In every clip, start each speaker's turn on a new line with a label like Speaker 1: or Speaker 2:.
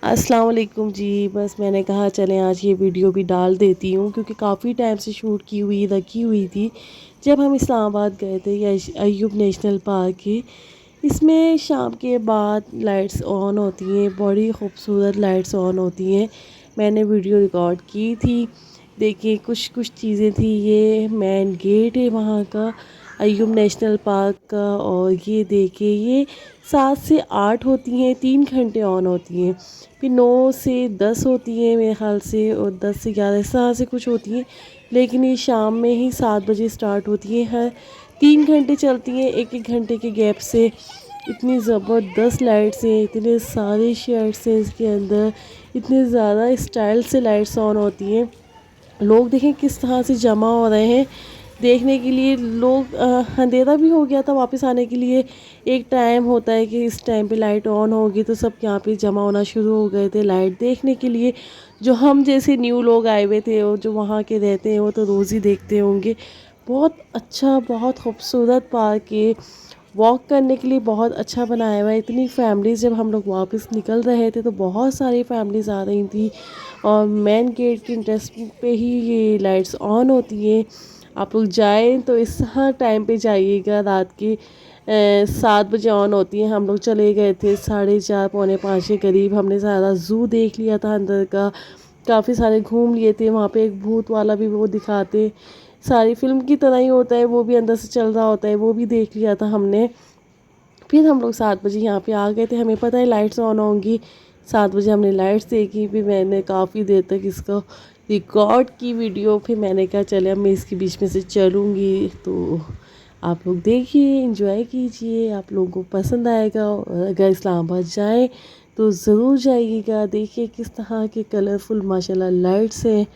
Speaker 1: अस्सलाम वालेकुम जी। बस मैंने कहा चलें आज ये वीडियो भी डाल देती हूँ क्योंकि काफ़ी टाइम से शूट की हुई रखी हुई थी। जब हम इस्लामाबाद गए थे या अय्यूब नेशनल पार्क है, इसमें शाम के बाद लाइट्स ऑन होती हैं, बड़ी खूबसूरत लाइट्स ऑन होती हैं। मैंने वीडियो रिकॉर्ड की थी। देखिए कुछ कुछ चीज़ें थी। ये मेन गेट है वहाँ का, अय्यूब नेशनल पार्क का। और ये देखिए ये 7 से 8 होती हैं, 3 घंटे ऑन होती हैं। फिर 9 से 10 होती हैं मेरे ख़्याल से, और 10 से 11 इस तरह से कुछ होती हैं। लेकिन ये शाम में ही 7 बजे स्टार्ट होती हैं। हर 3 घंटे चलती हैं, एक एक घंटे के गैप से। इतनी ज़बरदस्त लाइट्स हैं, इतने सारे शेड्स हैं इसके अंदर, इतने ज़्यादा स्टाइल से लाइट्स ऑन होती हैं। लोग देखें किस तरह से जमा हो रहे हैं देखने के लिए। लोग अंधेरा भी हो गया था, वापस आने के लिए एक टाइम होता है कि इस टाइम पे लाइट ऑन होगी, तो सब यहाँ पे जमा होना शुरू हो गए थे लाइट देखने के लिए। जो हम जैसे न्यू लोग आए हुए थे और जो वहाँ के रहते हैं वो तो रोज़ ही देखते होंगे। बहुत अच्छा, बहुत खूबसूरत पार्क है, वॉक करने के लिए बहुत अच्छा बनाया हुआ है। इतनी फैमिलीज़, जब हम लोग वापस निकल रहे थे तो बहुत सारी फैमिलीज़ आ रही थी। और मेन गेट की इंटरेस्ट पे ही ये लाइट्स ऑन होती हैं। आप लोग जाएं तो इस हर टाइम पे जाइएगा। रात के 7 बजे ऑन होती हैं। हम लोग चले गए थे 4:30 पौने 5 के करीब। हमने सारा ज़ू देख लिया था अंदर का, काफ़ी सारे घूम लिए थे। वहाँ पे एक भूत वाला भी वो दिखाते, सारी फिल्म की तरह ही होता है, वो भी अंदर से चल रहा होता है, वो भी देख लिया था हमने। फिर हम लोग 7 बजे यहाँ पे आ गए थे। हमें पता है लाइट्स ऑन होंगी, 7 बजे हमने लाइट्स देखी। फिर मैंने काफ़ी देर तक इसको रिकॉर्ड की वीडियो। फिर मैंने कहा चले अब मैं इसके बीच में से चलूँगी। तो आप लोग देखिए, एंजॉय कीजिए, आप लोगों को पसंद आएगा। और अगर इस्लामाबाद जाएँ तो ज़रूर जाइएगा। देखिए किस तरह के कलरफुल माशाल्लाह लाइट्स हैं,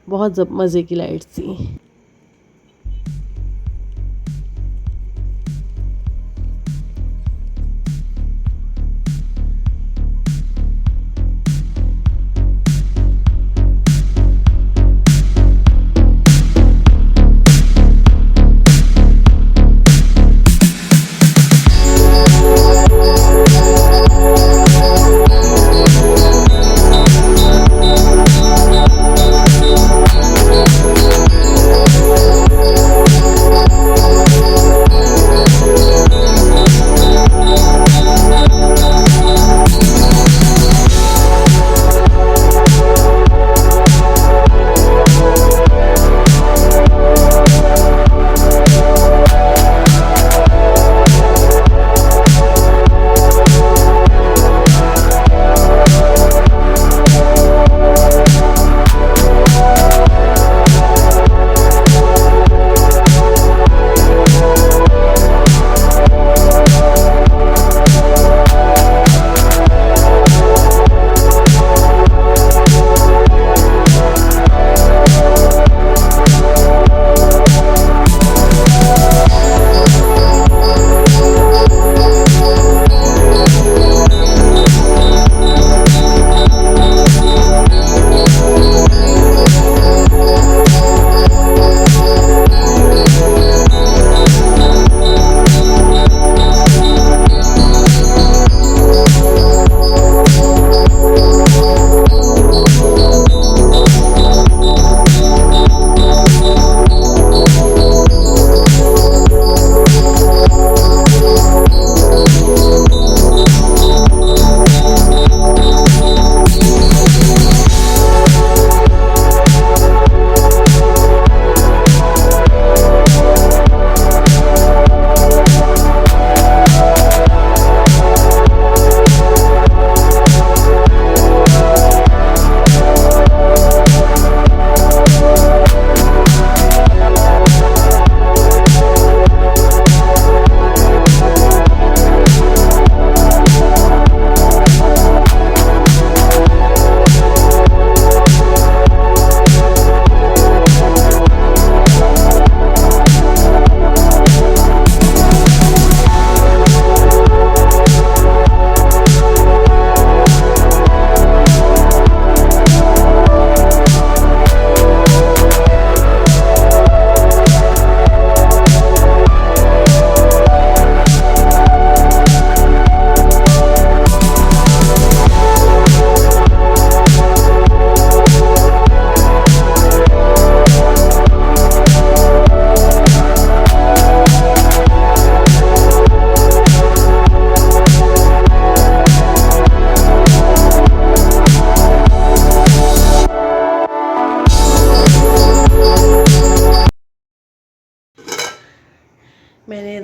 Speaker 1: बहुत मज़े की लाइट्स थी।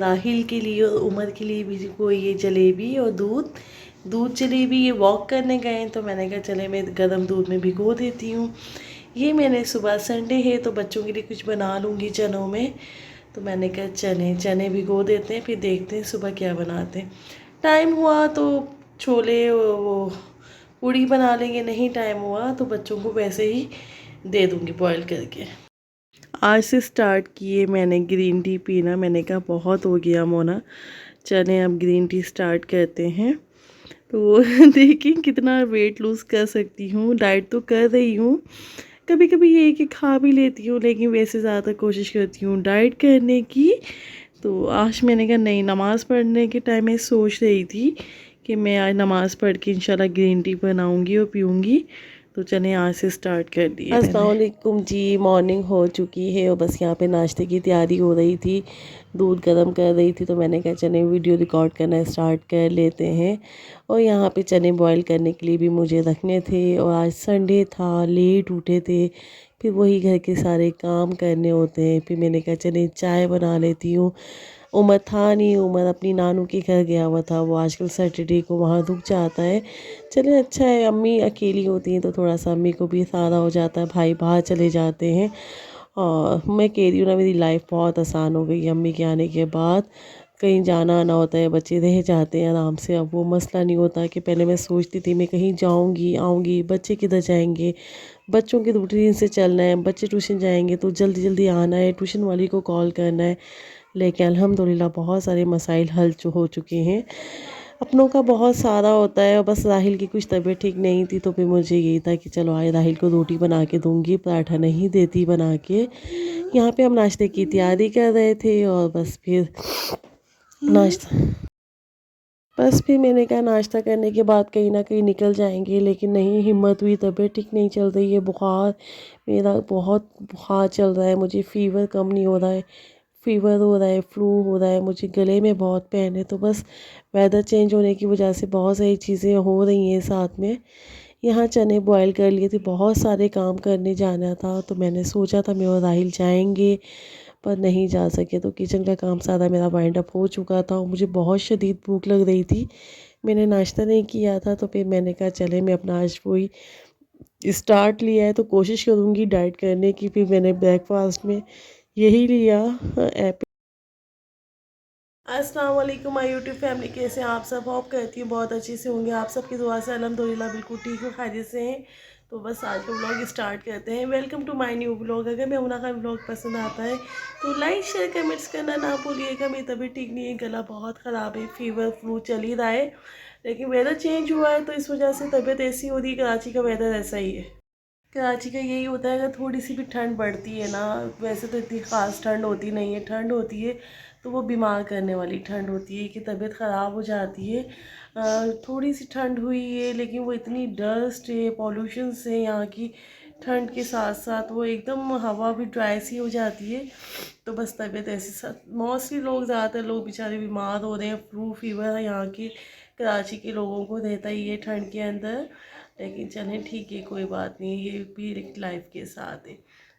Speaker 1: राहिल के लिए और उमर के लिए भी को ये जलेबी और दूध जलेबी। ये वॉक करने गए हैं तो मैंने कहा चले मैं गर्म दूध में भिगो देती हूँ। ये मैंने सुबह संडे है तो बच्चों के लिए कुछ बना लूँगी चनों में, तो मैंने कहा चने भिगो देते हैं, फिर देखते हैं सुबह क्या बनाते हैं। टाइम हुआ तो छोले वो पूड़ी बना लेंगे, नहीं टाइम हुआ तो बच्चों को वैसे ही दे दूँगी बॉईल करके। आज से स्टार्ट किए मैंने ग्रीन टी पीना। मैंने कहा बहुत हो गया मोना, चले अब ग्रीन टी स्टार्ट करते हैं। तो देखिए कितना वेट लूज़ कर सकती हूँ, डाइट तो कर रही हूँ। कभी कभी ये कि खा भी लेती हूँ, लेकिन वैसे ज़्यादा कोशिश करती हूँ डाइट करने की। तो आज मैंने कहा नहीं, नमाज़ पढ़ने के टाइम में सोच रही थी कि मैं आज नमाज़ पढ़ के इंशाल्लाह ग्रीन टी बनाऊँगी और पीऊँगी। तो चले आज से स्टार्ट कर दिए। अस्सलाम वालेकुम जी, मॉर्निंग हो चुकी है और बस यहाँ पे नाश्ते की तैयारी हो रही थी, दूध गर्म कर रही थी। तो मैंने कहा चने वीडियो रिकॉर्ड करना स्टार्ट कर लेते हैं। और यहाँ पे चने बॉईल करने के लिए भी मुझे रखने थे और आज संडे था, लेट उठे थे, फिर वही घर के सारे काम करने होते हैं। फिर मैंने कहा चले चाय बना लेती हूँ। उमर था नहीं, उमर अपनी नानू के घर गया हुआ था, वो आजकल सैटरडे को वहाँ रुक जाता है। चले अच्छा है, अम्मी अकेली होती हैं तो थोड़ा सा अम्मी को भी सहारा हो जाता है, भाई बाहर चले जाते हैं। और मैं कह रही हूँ ना, मेरी लाइफ बहुत आसान हो गई है अम्मी के आने के बाद। कहीं जाना आना होता है, बच्चे रह जाते हैं आराम से। अब वो मसला नहीं होता कि पहले मैं सोचती थी मैं कहीं जाऊँगी आऊँगी, बच्चे किधर जाएंगे, बच्चों के रूटीन से चलना है, बच्चे ट्यूशन जाएंगे तो जल्दी जल्दी आना है, ट्यूशन वाली को कॉल करना है। लेकिन अल्हम्दुलिल्लाह बहुत सारे मसाइल हल हो चुके हैं। अपनों का बहुत सारा होता है। और बस राहिल की कुछ तबीयत ठीक नहीं थी तो फिर मुझे यही था कि चलो आज राहिल को रोटी बना के दूंगी, पराठा नहीं देती बना के। यहाँ पे हम नाश्ते की तैयारी कर रहे थे और बस फिर मैंने कहा नाश्ता करने के बाद कहीं ना कहीं निकल जाएंगे, लेकिन नहीं हिम्मत हुई, तबीयत ठीक नहीं चल रही है। बुखार, मेरा बहुत बुखार चल रहा है, मुझे फ़ीवर कम नहीं हो रहा है, फ़ीवर हो रहा है, फ्लू हो रहा है, मुझे गले में बहुत पेन है। तो बस वेदर चेंज होने की वजह से बहुत सारी चीज़ें हो रही हैं साथ में। यहाँ चने बॉईल कर लिए थे, बहुत सारे काम करने जाना था तो मैंने सोचा था मैं और राहिल जाएंगे, पर नहीं जा सके। तो किचन का काम सारा मेरा वाइंड अप हो चुका था और मुझे बहुत शदीद भूख लग रही थी। मैंने नाश्ता नहीं किया था तो फिर मैंने कहा चले मैं अपना आज वही स्टार्ट लिया है तो कोशिश करूँगी डाइट करने की। फिर मैंने ब्रेकफास्ट में यही लिया, अस्सलाम वालेकुम माय यूट्यूब फैमिली, कैसे हैं आप सब? होप करती हूँ बहुत अच्छे से होंगे। आप सबकी दुआ से अल्हम्दुलिल्लाह बिल्कुल ठीक हूँ, खैरियत से हैं। तो बस आज का व्लॉग स्टार्ट करते हैं। Welcome to my new vlog. अगर मैं उना का व्लॉग पसंद आता है तो लाइक शेयर कमेंट्स करना ना भूलिएगा। मेरी तबीयत ठीक नहीं है, गला बहुत ख़राब है, फीवर फ्लू चल ही रहा है, लेकिन वेदर चेंज हुआ है तो इस वजह से तबीयत ऐसी हो रही है। कराची का वेदर ऐसा ही है, कराची का यही होता है। अगर थोड़ी सी भी ठंड बढ़ती है ना, वैसे तो इतनी ख़ास ठंड होती नहीं है, ठंड होती है तो वो बीमार करने वाली ठंड होती है कि तबीयत ख़राब हो जाती है। थोड़ी सी ठंड हुई है लेकिन वो इतनी डस्ट है, पॉल्यूशन से यहाँ की ठंड के साथ साथ वो एकदम हवा भी ड्राई सी हो जाती है। तो बस तबीयत ऐसी मोस्टली लोग, ज़्यादातर लोग बेचारे बीमार हो रहे हैं। फ्लू फीवर यहाँ के कराची के लोगों को रहता ही है ठंड के अंदर, लेकिन चलें ठीक है, कोई बात नहीं, ये भी एक लाइफ के साथ है।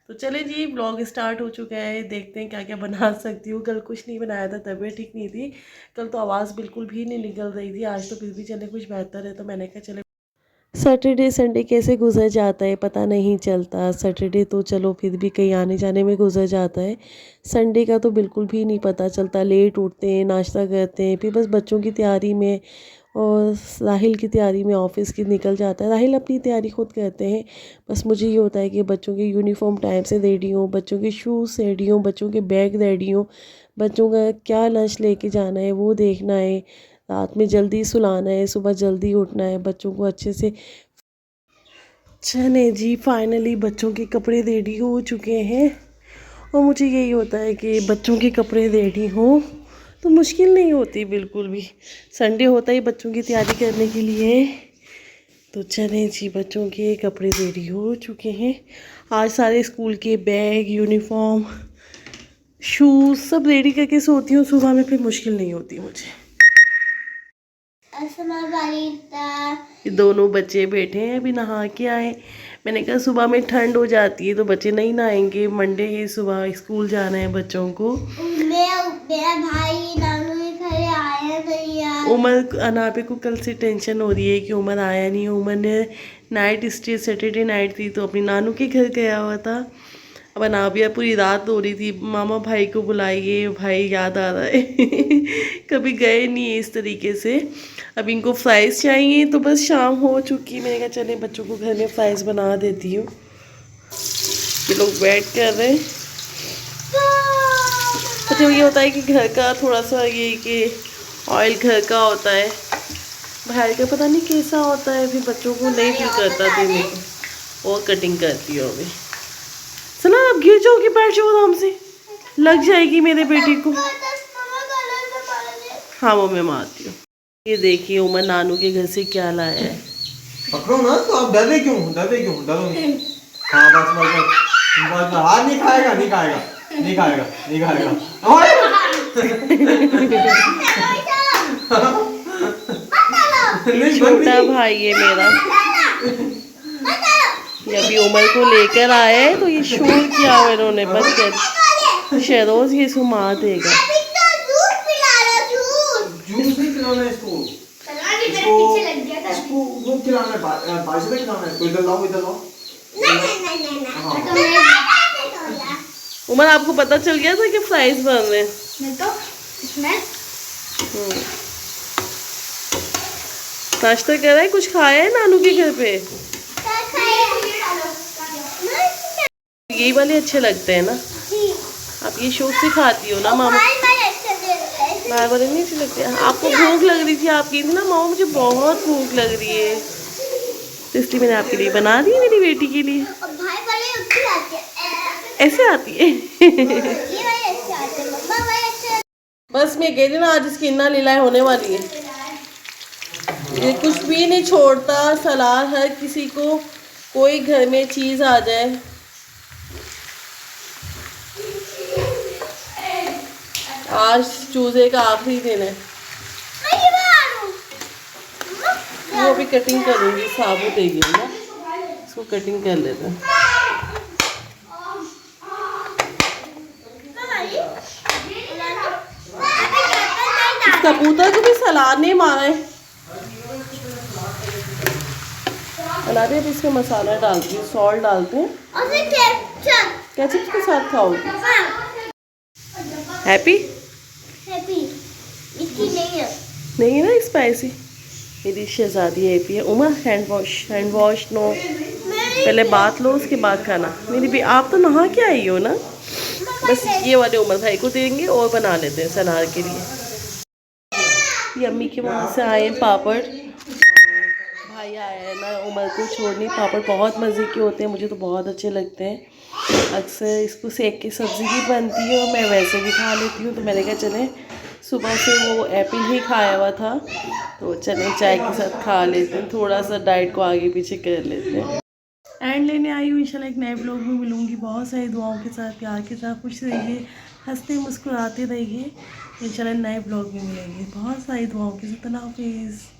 Speaker 1: तो चले जी, ब्लॉग स्टार्ट हो चुका है, देखते हैं क्या क्या बना सकती हूँ। कल कुछ नहीं बनाया था, तबीयत ठीक नहीं थी, कल तो आवाज़ बिल्कुल भी नहीं निकल रही थी। आज तो फिर भी चले कुछ बेहतर है तो मैंने कहा चले। सैटरडे संडे कैसे गुजर जाता है पता नहीं चलता। सैटरडे तो चलो फिर भी कहीं आने जाने में गुजर जाता है, संडे का तो बिल्कुल भी नहीं पता चलता। लेट उठते हैं, नाश्ता करते हैं, फिर बस बच्चों की तैयारी में और राहिल की तैयारी में ऑफिस की निकल जाता है। राहिल अपनी तैयारी खुद करते हैं, बस मुझे ये होता है कि बच्चों के यूनिफॉर्म टाइम से रेडी हो, बच्चों के शूज़ रेडी हो, बच्चों के बैग रेडी हो, बच्चों का क्या लंच लेके जाना है वो देखना है, रात में जल्दी सुलाना है, सुबह जल्दी उठना है, बच्चों को अच्छे से। चले जी, फाइनली बच्चों के कपड़े रेडी हो चुके हैं और मुझे यही होता है कि बच्चों के कपड़े रेडी हों तो मुश्किल नहीं होती बिल्कुल भी। संडे होता ही बच्चों की तैयारी करने के लिए। तो चलें जी, बच्चों के कपड़े रेडी हो चुके हैं। आज सारे स्कूल के बैग, यूनिफॉर्म, शूज़ सब रेडी करके सोती हूँ सुबह में, फिर मुश्किल नहीं होती मुझे। ये दोनों बच्चे बैठे हैं, अभी नहा के आए। मैंने कहा सुबह में ठंड हो जाती है तो बच्चे नहीं नहाएंगे, मंडे है, सुबह स्कूल जाना है बच्चों को।
Speaker 2: मेरा भाई नानू के घर आया नहीं यार।
Speaker 1: उमर अनाबे को कल से टेंशन हो रही है कि उमर आया नहीं। उमर ने नाइट स्टे, सैटरडे नाइट थी तो अपनी नानू के घर गया हुआ था। अब अनाबिया पूरी रात हो रही थी, मामा भाई को बुलाइए, भाई याद आ रहा है। कभी गए नहीं है इस तरीके से। अब इनको फ्राइज़ चाहिए तो बस शाम हो चुकी, मैंने कहा चले बच्चों को घर में फ्राइज़ बना देती हूँ। ये लोग वेट कर रहे हैं। अच्छा ये होता है कि घर का थोड़ा सा ये कि ऑयल घर का होता है, बाहर का पता नहीं कैसा होता है, फिर बच्चों को नहीं फील करता देने को। और कटिंग करती हो अभी। चलो अब गिर जाओगे, बैठ जाओ आराम से, लग जाएगी मेरे बेटे को। हाँ वो मैं मारती हूँ। ये देखिए उमर नानू के घर से क्या लाया है।
Speaker 3: पकड़ो ना, तो आप डरे क्यों, डरो नहीं। हाँ बस हाथ नहीं खाएगा, नहीं खाएगा।
Speaker 1: छोटा भाई है मेरा, ये अभी उमर को लेकर आया है तो ये शोर किया हुआ इन्होंने, बस कर शहरोज ये इसको मार देगा।
Speaker 3: जूस नहीं पिलाना है इसको, दूध खिलाना है, बारिश में खिलाना है इसको। इधर लाओ।
Speaker 1: उमर आपको पता चल गया था कि फ्राइज बन रहे हैं?
Speaker 2: नहीं तो इसमें
Speaker 1: नाश्ता कर रहा है, कुछ खाया है नानू के घर पे? यही वाले अच्छे लगते हैं ना, आप ये शौक से खाती हो ना मामा? बार वाले नहीं अच्छे लगते। आपको भूख लग रही थी, आप कही थी ना मामा मुझे बहुत भूख लग रही है, तो इसलिए मैंने आपके लिए बना दी, मेरी बेटी के लिए। ऐसे आती है। बस मैं कह रही ना आज इसकी इन्ना लीलाएं होने वाली है। ये कुछ भी नहीं छोड़ता, सलाह हर किसी को, कोई घर में चीज़ आ जाए आज चूजे का आखिरी दिन है। वो भी कटिंग करूँगी, साबुत देगी ना, इसको कटिंग कर लेते हैं। कबूतर को भी सलाद नहीं मारा है। अलादे अब इसमें मसाला डालती हूँ, सॉल्ट डालते हैं, केचप के साथ खाओगे। हैप्पी नहीं है ना स्पाइसी? मेरी शहजादी हैप्पी है। उमर हैंड वॉश नो, पहले बात लो उसके बाद खाना। मेरी भी आप तो नहा के आई हो ना। बस ये वाले उमर भाई को देंगे और बना लेते हैं सलाद के लिए। ये अम्मी के वहाँ से आए पापड़, भाई आया है ना उमर को छोड़ने। पापड़ बहुत मज़े के होते हैं, मुझे तो बहुत अच्छे लगते हैं। अक्सर इसको सेक के सब्ज़ी भी बनती है और मैं वैसे भी खा लेती हूँ। तो मैंने कहा चले, सुबह से वो एप्पल ही खाया हुआ था तो चले चाय के साथ खा लेते हैं, थोड़ा सा डाइट को आगे पीछे कर लेते हैं। एंड लेने आई हूँ। इंशाल्लाह एक नए ब्लॉग में मिलूँगी, बहुत सारी दुआओं के साथ, प्यार के साथ। खुश रहिए, हंसते मुस्कुराते रहिए। इंशाल्लाह नए ब्लॉग में मिलेंगे बहुत सारी दुआओं के साथ। अल्लाह हाफिज़।